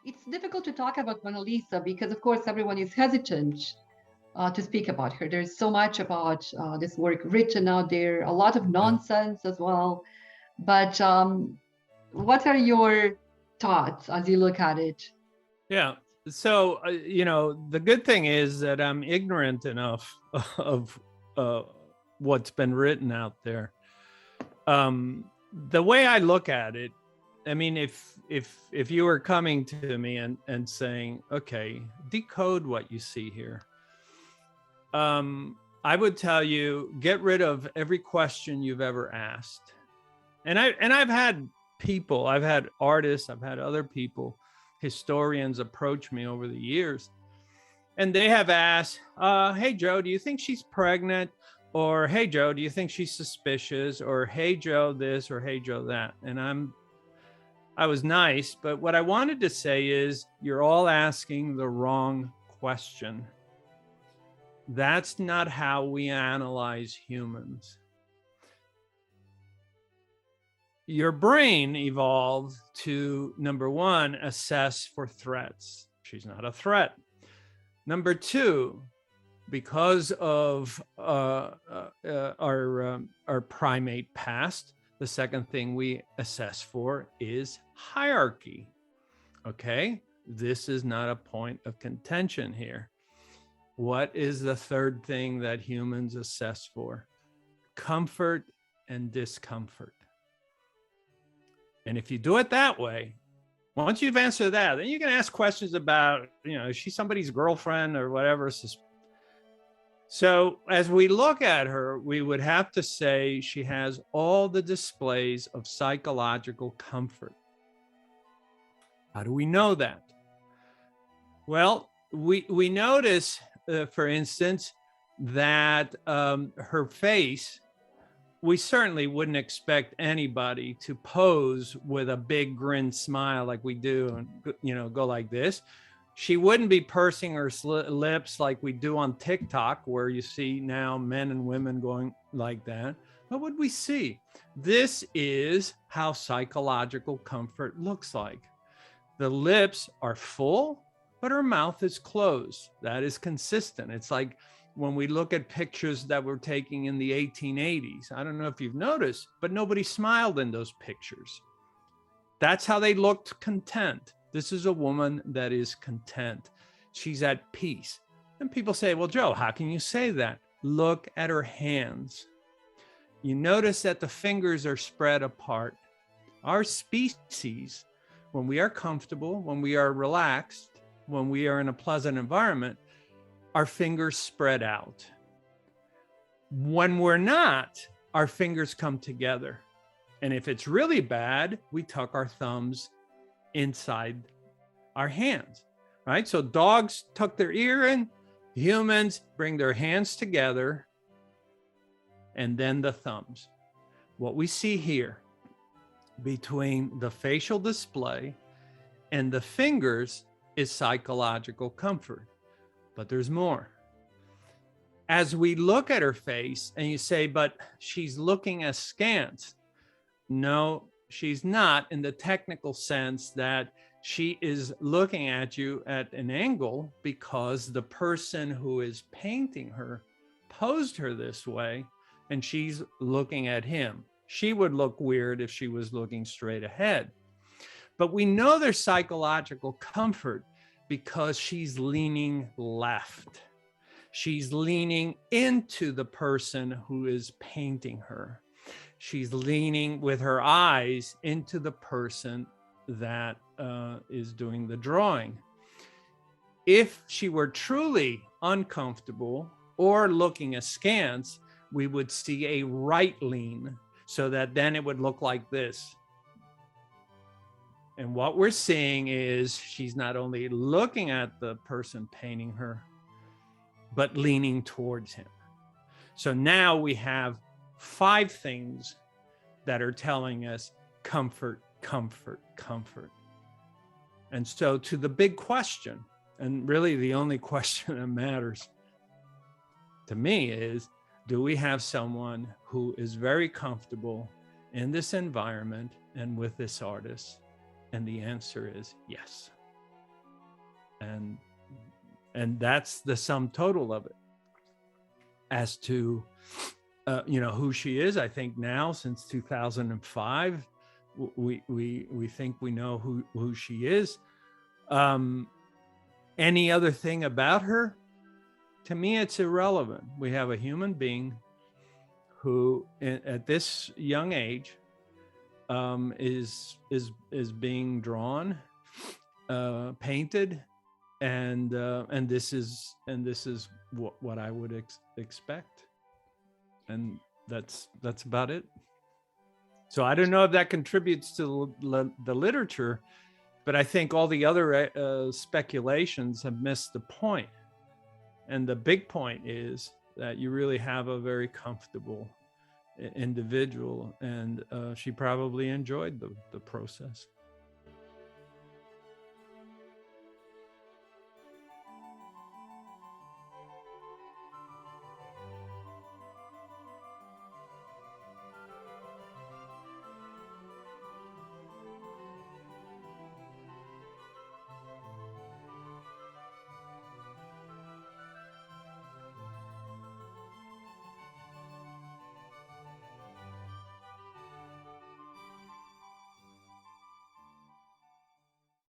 It's difficult to talk about Mona Lisa because, of course, everyone is hesitant to speak about her. There's so much about this work written out there, a lot of Yeah. nonsense as well. But what are your thoughts as you look at it? Yeah. So, the good thing is that I'm ignorant enough of uh, what's been written out there. The way I look at it, I mean, if you were coming to me and saying, okay, decode what you see here, I would tell you get rid of every question you've ever asked. I've had people, I've had artists, I've had other people, historians approach me over the years, and they have asked, "Hey Joe, do you think she's pregnant?" Or "Hey Joe, do you think she's suspicious?" Or "Hey Joe, this," or "Hey Joe, that." And I was nice, but what I wanted to say is you're all asking the wrong question. That's not how we analyze humans. Your brain evolved to, number one, assess for threats. She's not a threat. Number two, because of our primate past, the second thing we assess for is hierarchy. Okay, this is not a point of contention here. What is the third thing that humans assess for? Comfort and discomfort. And if you do it that way, once you've answered that, then you can ask questions about, is she somebody's girlfriend or whatever. So as we look at her, we would have to say she has all the displays of psychological comfort. How do we know that? Well, we notice, for instance, that her face, we certainly wouldn't expect anybody to pose with a big grin smile like we do and go like this. She wouldn't be pursing her lips like we do on TikTok, where you see now men and women going like that. What would we see? This is how psychological comfort looks like. The lips are full, but her mouth is closed. That is consistent. It's like when we look at pictures that were taken in the 1880s. I don't know if you've noticed, but nobody smiled in those pictures. That's how they looked content. This is a woman that is content. She's at peace. And people say, well, Joe, how can you say that? Look at her hands. You notice that the fingers are spread apart. Our species, when we are comfortable, when we are relaxed, when we are in a pleasant environment, our fingers spread out. When we're not, our fingers come together. And if it's really bad, we tuck our thumbs inside our hands, right? So dogs tuck their ear in, humans bring their hands together, and then the thumbs. What we see here between the facial display and the fingers is psychological comfort. But there's more. As we look at her face and you say, but she's looking askance. No, she's not, in the technical sense that she is looking at you at an angle because the person who is painting her posed her this way and she's looking at him. She would look weird if she was looking straight ahead. But we know there's psychological comfort because she's leaning left. She's leaning into the person who is painting her. She's leaning with her eyes into the person that is doing the drawing. If she were truly uncomfortable or looking askance, we would see a right lean, so that then it would look like this. And what we're seeing is she's not only looking at the person painting her, but leaning towards him. So now we have 5 things that are telling us comfort, comfort, comfort. And so to the big question, and really the only question that matters to me is, do we have someone who is very comfortable in this environment and with this artist? And the answer is yes. and that's the sum total of it. As to who she is, I think now since 2005, we think we know who she is. Any other thing about her, to me, it's irrelevant. We have a human being who, at this young age, is being drawn, painted, and this is what I would expect, and that's about it. So I don't know if that contributes to the literature, but I think all the other speculations have missed the point. And the big point is that you really have a very comfortable individual, and she probably enjoyed the process.